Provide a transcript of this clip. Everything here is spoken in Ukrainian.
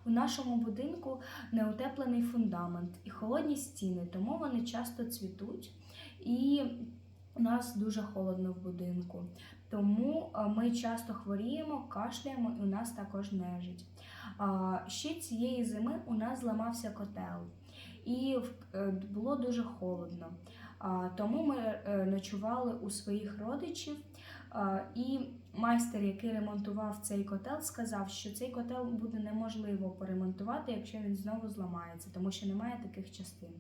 У нашому будинку неутеплений фундамент і холодні стіни, тому вони часто цвітуть. І у нас дуже холодно в будинку. Тому ми часто хворіємо, кашляємо і у нас також нежить. Ще цієї зими у нас зламався котел і було дуже холодно. Тому ми ночували у своїх родичів. І майстер, який ремонтував цей котел, сказав, що цей котел буде неможливо поремонтувати, якщо він знову зламається, тому що немає таких частин.